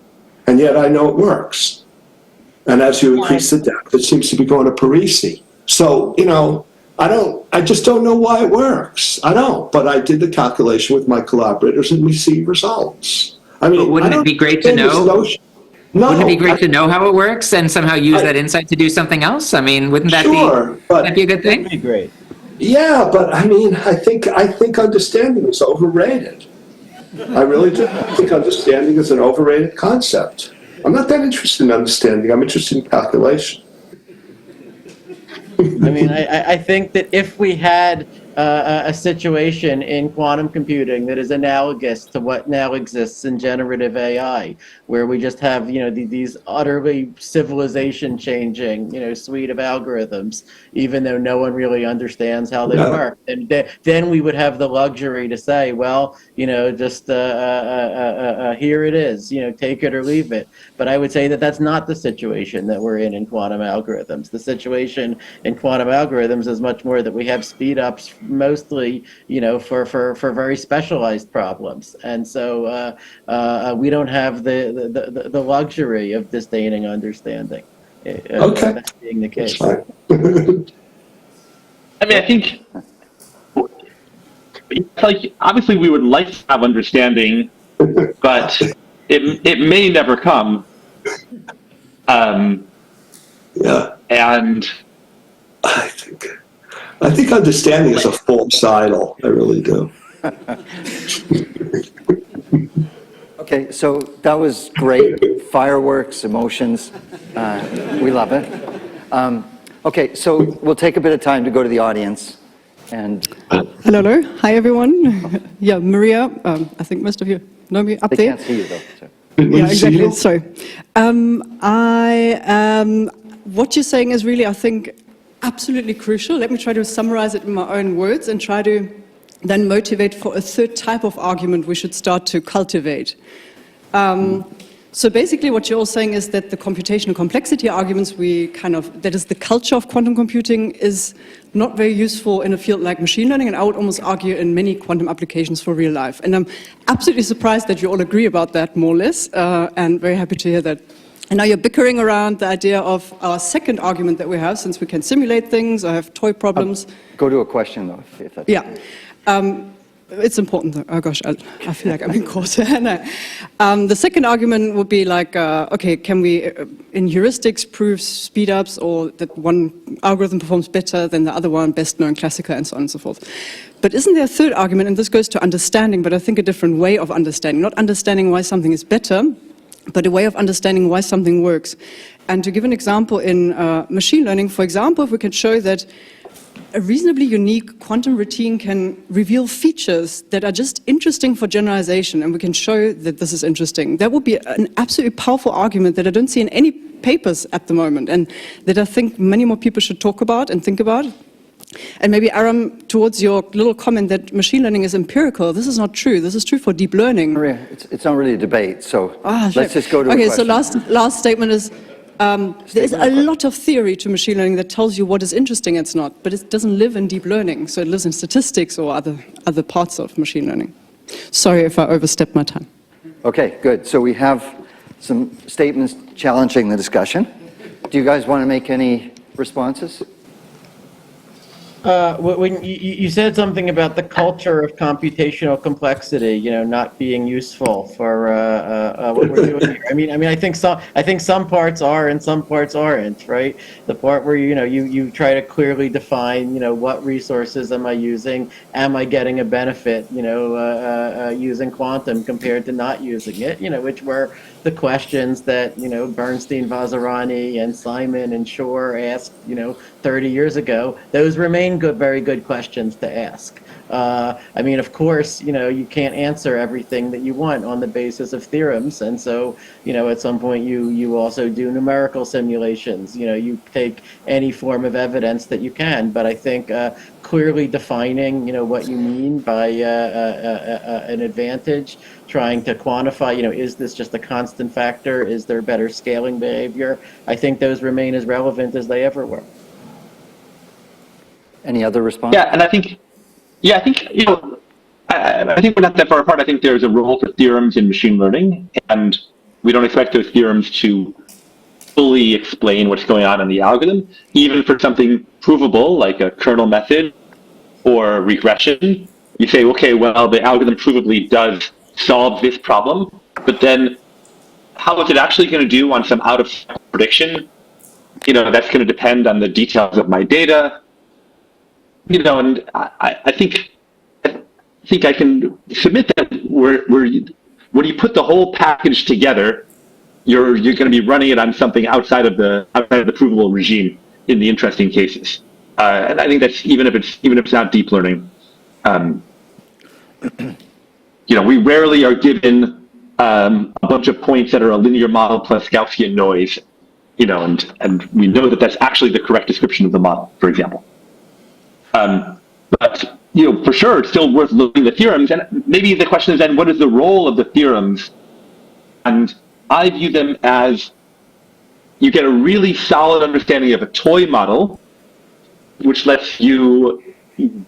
S6: And yet I know it works. And as you increase the depth, it seems to be going to Parisi. So, I just don't know why it works. I don't. But I did the calculation with my collaborators and we see results. I mean,
S5: But wouldn't it be great to know?
S6: No,
S5: wouldn't it be great to know how it works and somehow use that insight to do something else? I mean, wouldn't that be a good thing?
S3: That'd be great.
S6: Yeah, but I mean, I think understanding is overrated. I really do. I think understanding is an overrated concept. I'm not that interested in understanding. I'm interested in calculation.
S3: I mean, I think that if we had a situation in quantum computing that is analogous to what now exists in generative AI, where we just have, these utterly civilization-changing, suite of algorithms, even though no one really understands how they work, and then we would have the luxury to say, well, just here it is, take it or leave it. But I would say that that's not the situation that we're in quantum algorithms. The situation in quantum algorithms is much more that we have speed ups mostly, for very specialized problems, and so we don't have the luxury of disdaining understanding.
S6: Okay,
S3: that being the case.
S4: I mean, I think it's like obviously we would like to have understanding, but it may never come.
S6: Yeah,
S4: and
S6: I think understanding is a false idol. I really do.
S2: Okay, so that was great. Fireworks, emotions. We love it. Okay, so we'll take a bit of time to go to the audience. And
S7: hello. Hi, everyone. Yeah, Maria. I think most of you know me up
S2: they
S7: there.
S2: can't see you, though. So.
S7: Yeah, exactly. Sorry. What you're saying is really, I think, absolutely crucial. Let me try to summarize it in my own words and try to then motivate for a third type of argument we should start to cultivate. So basically what you're all saying is that the computational complexity arguments that is the culture of quantum computing is not very useful in a field like machine learning, and I would almost argue in many quantum applications for real life. And I'm absolutely surprised that you all agree about that, more or less, and very happy to hear that. And now you're bickering around the idea of our second argument that we have, since we can simulate things or have toy problems.
S2: Go to a question, though, if that's
S7: okay. It's important, though. Oh, gosh, I feel like I'm in court. No. The second argument would be like, okay, can we, in heuristics, prove speed-ups or that one algorithm performs better than the other one, best known classical, and so on and so forth. But isn't there a third argument, and this goes to understanding, but I think a different way of understanding, not understanding why something is better, but a way of understanding why something works. And to give an example in machine learning, for example, if we can show that a reasonably unique quantum routine can reveal features that are just interesting for generalization, and we can show that this is interesting, that would be an absolutely powerful argument that I don't see in any papers at the moment, and that I think many more people should talk about and think about. And maybe, Aram, towards your little comment that machine learning is empirical, this is not true. This is true for deep learning.
S2: Maria, it's not really a debate, so let's just go to a
S7: question.
S2: Okay,
S7: so last statement is, there's a lot of theory to machine learning that tells you what is interesting and it's not, but it doesn't live in deep learning, so it lives in statistics or other parts of machine learning. Sorry if I overstepped my time.
S2: Okay, good. So we have some statements challenging the discussion. Do you guys want to make any responses?
S3: When you said something about the culture of computational complexity, not being useful for what we're doing here. I mean, I think some parts are and some parts aren't, right? The part where you try to clearly define, what resources am I using? Am I getting a benefit, using quantum compared to not using it? Which were the questions that Bernstein, Vazirani, and Simon and Shor asked, 30 years ago. Those remain define very good questions to ask. I mean, of course, you can't answer everything that you want on the basis of theorems. And so, at some point you also do numerical simulations. You take any form of evidence that you can. But I think clearly defining, what you mean by an advantage, trying to quantify, is this just a constant factor? Is there better scaling behavior? I think those remain as relevant as they ever were.
S2: Any other response?
S4: Yeah, and I think I think we're not that far apart. I think there's a role for theorems in machine learning, and we don't expect those theorems to fully explain what's going on in the algorithm, even for something provable like a kernel method or regression. You say, okay, well, the algorithm provably does solve this problem, but then how is it actually going to do on some out of prediction? That's going to depend on the details of my data. And I think I can submit that when you put the whole package together, you're going to be running it on something outside of the provable regime in the interesting cases. And I think that's even if it's not deep learning. We rarely are given a bunch of points that are a linear model plus Gaussian noise. And we know that that's actually the correct description of the model, for example. But for sure, it's still worth looking at the theorems. And maybe the question is then, what is the role of the theorems? And I view them as you get a really solid understanding of a toy model, which lets you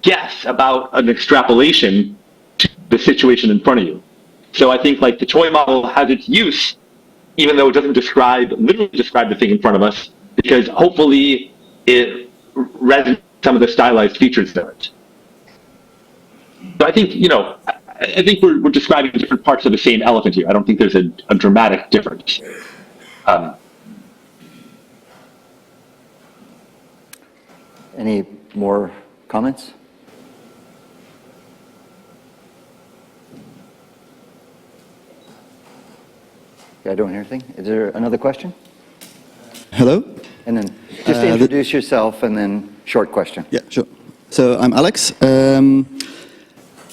S4: guess about an extrapolation to the situation in front of you. So I think the toy model has its use, even though it doesn't literally describe the thing in front of us, because hopefully it resonates some of the stylized features of it. So I think, I think we're describing different parts of the same elephant here. I don't think there's a dramatic difference.
S2: Any more comments? Yeah, I don't hear anything. Is there another question?
S8: Hello?
S2: And then just introduce yourself and then short question.
S8: Yeah, sure. So I'm Alex,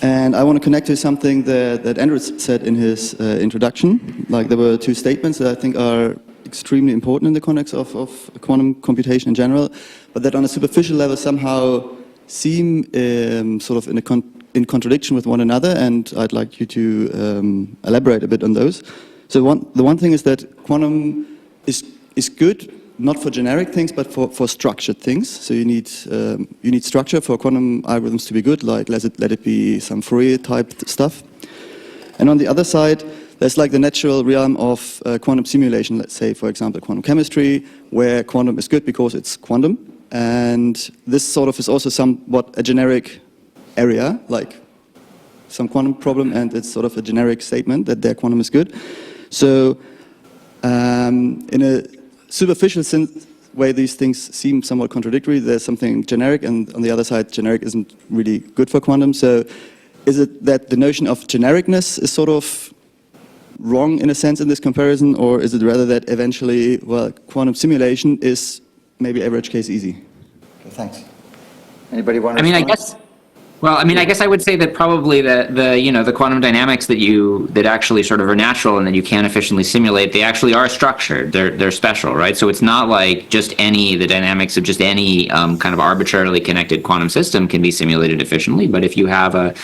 S8: and I want to connect to something that Andrew said in his introduction. There were two statements that I think are extremely important in the context of quantum computation in general, but that on a superficial level somehow seem sort of in contradiction with one another, and I'd like you to elaborate a bit on those. So the one thing is that quantum is good, not for generic things, but for structured things. So you need structure for quantum algorithms to be good, like let it be some Fourier type stuff. And on the other side, there's the natural realm of quantum simulation, let's say, for example, quantum chemistry, where quantum is good because it's quantum. And this sort of is also somewhat a generic area, like some quantum problem, and it's sort of a generic statement that their quantum is good. So in a superficial way, these things seem somewhat contradictory. There's something generic, and on the other side, generic isn't really good for quantum. So is it that the notion of genericness is sort of wrong in a sense in this comparison, or is it rather that eventually, quantum simulation is maybe average case easy?
S2: Okay, thanks. Anybody want to respond?
S5: I guess I would say that probably the quantum dynamics that actually sort of are natural and that you can't efficiently simulate, they actually are structured. They're special, right? So it's not like the dynamics of just any kind of arbitrarily connected quantum system can be simulated efficiently. But if you have a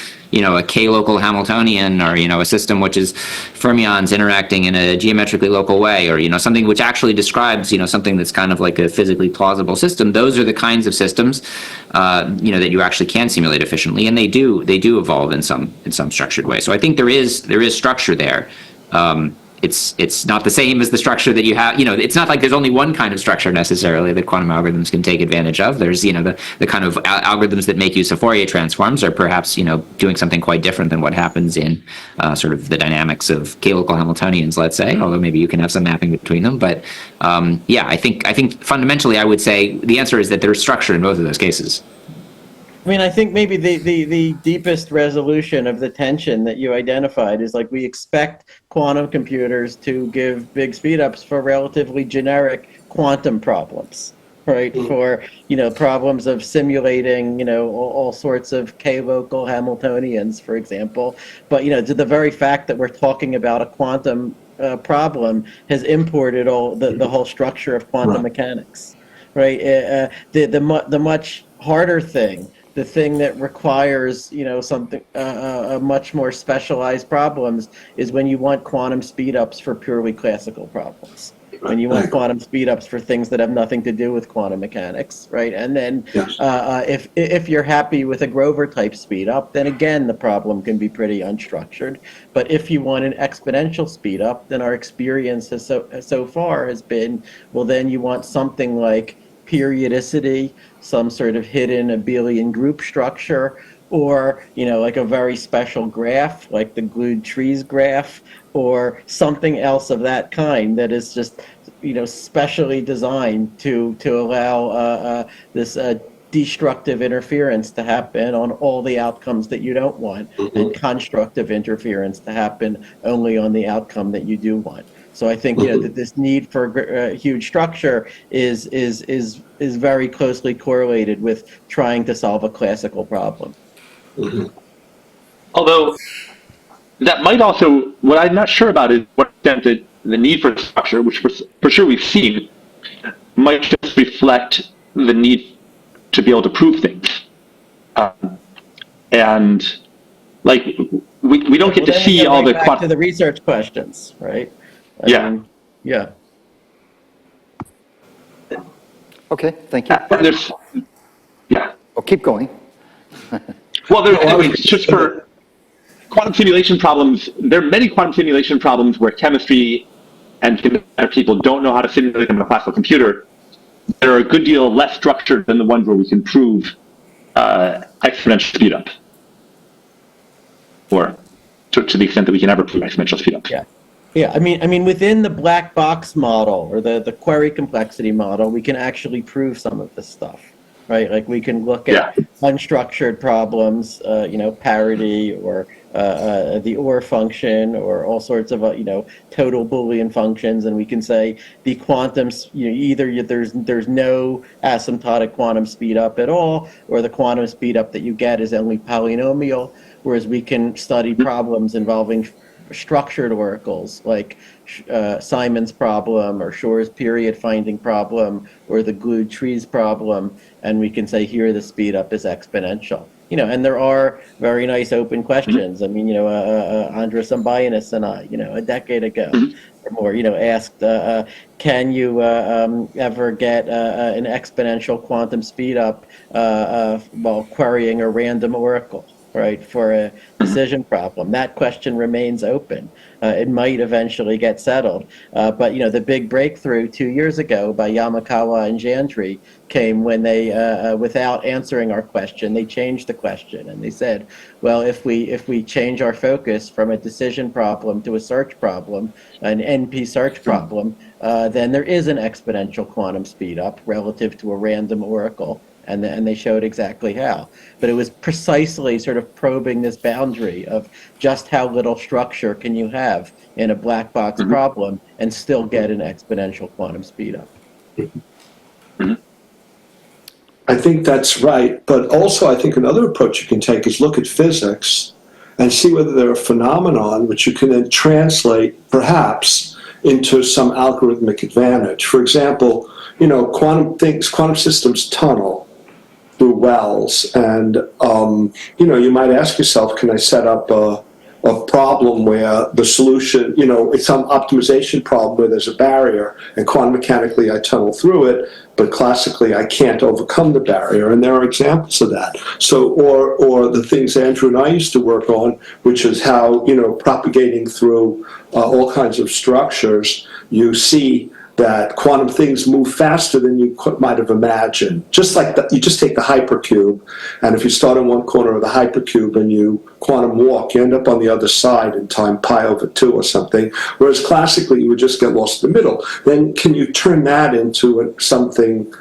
S5: k-local Hamiltonian, or a system which is fermions interacting in a geometrically local way, or something which actually describes something that's kind of like a physically plausible system, those are the kinds of systems that you actually can simulate efficiently, and they do evolve in some structured way. So I think there is structure there. It's not the same as the structure that you have. It's not like there's only one kind of structure necessarily that quantum algorithms can take advantage of. There's the kind of algorithms that make use of Fourier transforms are perhaps doing something quite different than what happens in sort of the dynamics of k-local Hamiltonians, let's say. Although maybe you can have some mapping between them. But I think fundamentally I would say the answer is that there's structure in both of those cases.
S3: I mean, I think maybe the deepest resolution of the tension that you identified is we expect quantum computers to give big speedups for relatively generic quantum problems. right? For, problems of simulating, all sorts of K-local Hamiltonians, for example. But, to the very fact that we're talking about a quantum problem has imported all the whole structure of quantum mechanics, right? The much harder thing, the thing that requires, something a much more specialized problems is when you want quantum speedups for purely classical problems. When you want quantum speedups for things that have nothing to do with quantum mechanics, right? And then if you're happy with a Grover type speedup, then again the problem can be pretty unstructured. But if you want an exponential speedup, then our experience has so far has been, well, then you want something like periodicity, some sort of hidden abelian group structure, or like a very special graph, like the glued trees graph, or something else of that kind that is just specially designed to allow this destructive interference to happen on all the outcomes that you don't want, and constructive interference to happen only on the outcome that you do want. So I think that this need for huge structure is very closely correlated with trying to solve a classical problem.
S4: Although that might also, what I'm not sure about is what extent that the need for structure, which for sure we've seen, might just reflect the need to be able to prove things. And like we don't get to see all the
S3: back to the research questions, right? I mean, yeah.
S2: Okay, thank you. Oh, keep going.
S4: Well, anyway, just for quantum simulation problems, there are many quantum simulation problems where chemistry and people don't know how to simulate them in a classical computer. They're a good deal less structured than the ones where we can prove exponential speedup, or to the extent that we can ever prove exponential speedup.
S3: Yeah. I mean, within the black box model or the query complexity model, we can actually prove some of this stuff, right? Like we can look at unstructured problems, parity, or the OR function, or all sorts of total Boolean functions, and we can say the quantums, either there's no asymptotic quantum speedup at all, or the quantum speedup that you get is only polynomial. Whereas we can study problems involving structured oracles like Simon's problem, or Shor's period finding problem, or the glued trees problem, and we can say here the speedup is exponential. And there are very nice open questions. I mean, Andres Ambayanis and I, a decade ago or more, asked, can you ever get an exponential quantum speedup while querying a random oracle, right, for a decision problem? That question remains open. It might eventually get settled. But, the big breakthrough 2 years ago by Yamakawa and Jandry came when they, without answering our question, they changed the question. And they said, well, if we change our focus from a decision problem to a search problem, an NP search problem, then there is an exponential quantum speedup relative to a random oracle. And they showed exactly how. But it was precisely sort of probing this boundary of just how little structure can you have in a black box problem and still get an exponential quantum speedup.
S6: I think that's right. But also I think another approach you can take is look at physics and see whether there are phenomenon which you can then translate perhaps into some algorithmic advantage. For example, quantum systems tunnel through wells, and you might ask yourself, can I set up a problem where the solution, it's some optimization problem where there's a barrier, and quantum mechanically I tunnel through it, but classically I can't overcome the barrier, and there are examples of that. So, or the things Andrew and I used to work on, which is how, propagating through all kinds of structures, you see that quantum things move faster than you might have imagined. Just like you just take the hypercube, and if you start in one corner of the hypercube and you quantum walk, you end up on the other side in time pi/2 or something, whereas classically you would just get lost in the middle. Then can you turn that into something,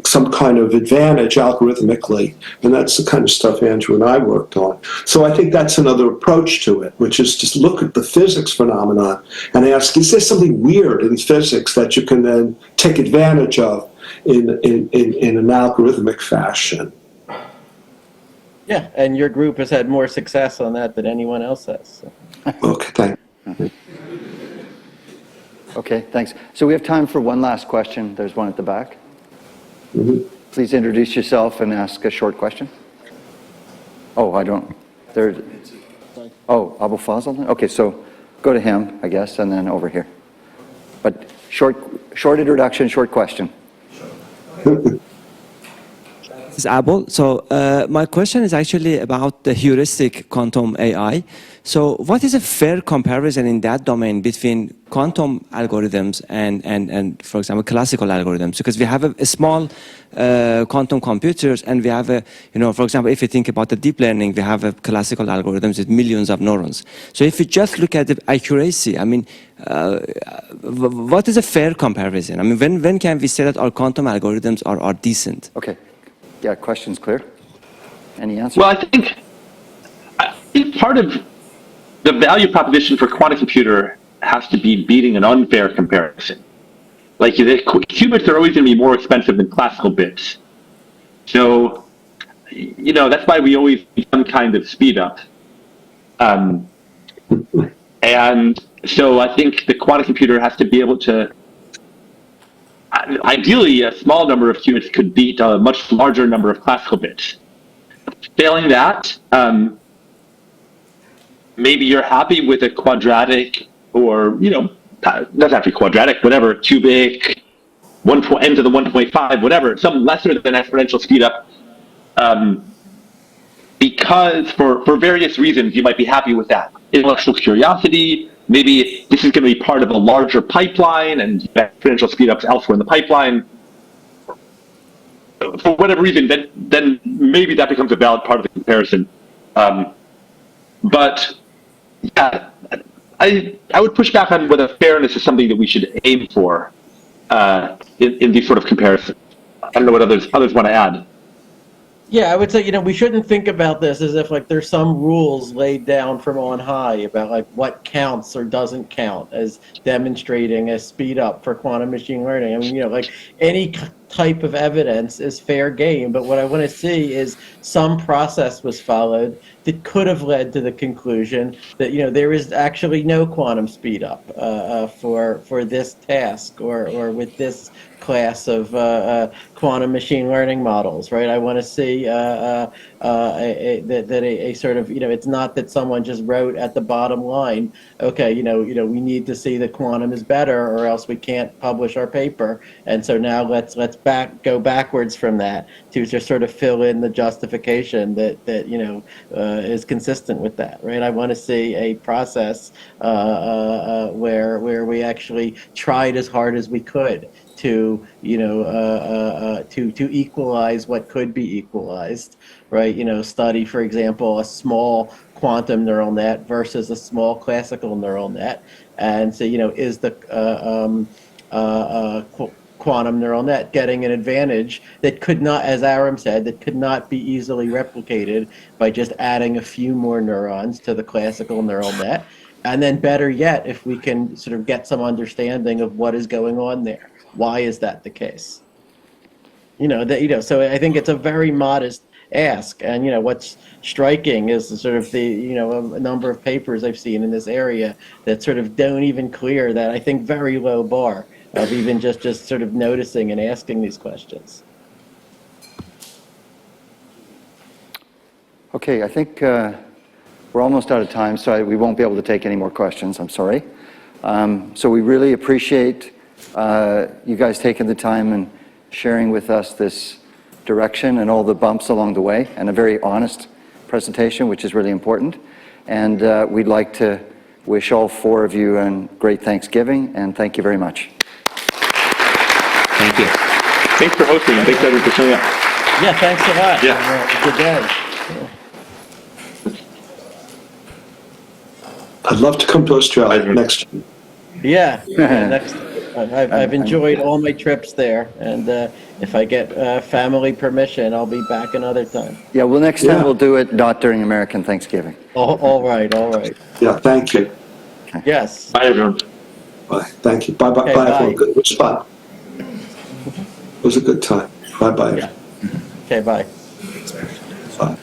S6: some kind of advantage algorithmically? And that's the kind of stuff Andrew and I worked on. So I think that's another approach to it, which is just look at the physics phenomenon and ask, is there something weird in physics that you can then take advantage of in an algorithmic fashion.
S3: Yeah, and your group has had more success on that than anyone else has. So.
S6: Okay, thank you.
S2: Okay, thanks. So we have time for one last question. There's one at the back.
S6: Mm-hmm.
S2: Please introduce yourself and ask a short question. Oh, I don't. There. Oh, Abu Fazal? Okay, so go to him, I guess, and then over here. But short introduction, short question.
S9: This is Abul. So my question is actually about the heuristic quantum AI. So what is a fair comparison in that domain between quantum algorithms and for example, classical algorithms? Because we have a small quantum computers and we have for example, if you think about the deep learning, we have a classical algorithms with millions of neurons. So if you just look at the accuracy, I mean, what is a fair comparison? I mean, when can we say that our quantum algorithms are decent?
S2: Okay. Yeah, question's clear. Any answer?
S4: Well, I think part of the value proposition for quantum computer has to be beating an unfair comparison. Like the qubits are always going to be more expensive than classical bits. So, that's why we always need some kind of speed up. And so I think the quantum computer has to be able to, ideally, a small number of qubits could beat a much larger number of classical bits. Failing that, maybe you're happy with a quadratic or, doesn't have to be quadratic, whatever, cubic, n to the 1.5, whatever, some lesser than exponential speedup, because for various reasons you might be happy with that. Intellectual curiosity, maybe this is going to be part of a larger pipeline and exponential speedups elsewhere in the pipeline. For whatever reason, then maybe that becomes a valid part of the comparison. But yeah, I would push back on whether fairness is something that we should aim for in these sort of comparisons. I don't know what others want to add.
S3: Yeah, I would say, we shouldn't think about this as if like there's some rules laid down from on high about like what counts or doesn't count as demonstrating a speed up for quantum machine learning. I mean, like any type of evidence is fair game, but what I want to see is some process was followed that could have led to the conclusion that, there is actually no quantum speed up for this task or with this class of quantum machine learning models, right? I want to see that a sort of, it's not that someone just wrote at the bottom line, okay, we need to see that quantum is better or else we can't publish our paper. And so now let's go backwards from that to just sort of fill in the justification that is consistent with that, right? I want to see a process where we actually tried as hard as we could to to equalize what could be equalized, right? Study, for example, a small quantum neural net versus a small classical neural net, and so is the quantum neural net getting an advantage that could not, as Aram said, that could not be easily replicated by just adding a few more neurons to the classical neural net, and then better yet, if we can sort of get some understanding of what is going on there. Why is that the case? So I think it's a very modest ask, and what's striking is the sort of a number of papers I've seen in this area that sort of don't even clear that, I think, very low bar of even just sort of noticing and asking these questions.
S2: Okay, I think we're almost out of time, so we won't be able to take any more questions. I'm sorry. So we really appreciate you guys taking the time and sharing with us this direction and all the bumps along the way, and a very honest presentation, which is really important. And we'd like to wish all four of you a great Thanksgiving, and thank you very much.
S5: Thank you.
S4: Thanks for hosting, and thanks everyone for showing up.
S3: Yeah, thanks a lot.
S4: Yeah.
S3: Good day.
S6: I'd love to come to Australia next year.
S3: Yeah, next. I've enjoyed all my trips there, and if I get family permission, I'll be back another time.
S2: Yeah, well, next time we'll do it not during American Thanksgiving.
S3: All right.
S6: Yeah, thank you.
S3: Yes.
S4: Bye, everyone.
S6: Bye. Thank you. Bye.
S3: Okay,
S6: Bye.
S3: bye.
S6: Everyone. Good spot. was a good time. Bye-bye.
S3: Okay, bye.
S6: Bye.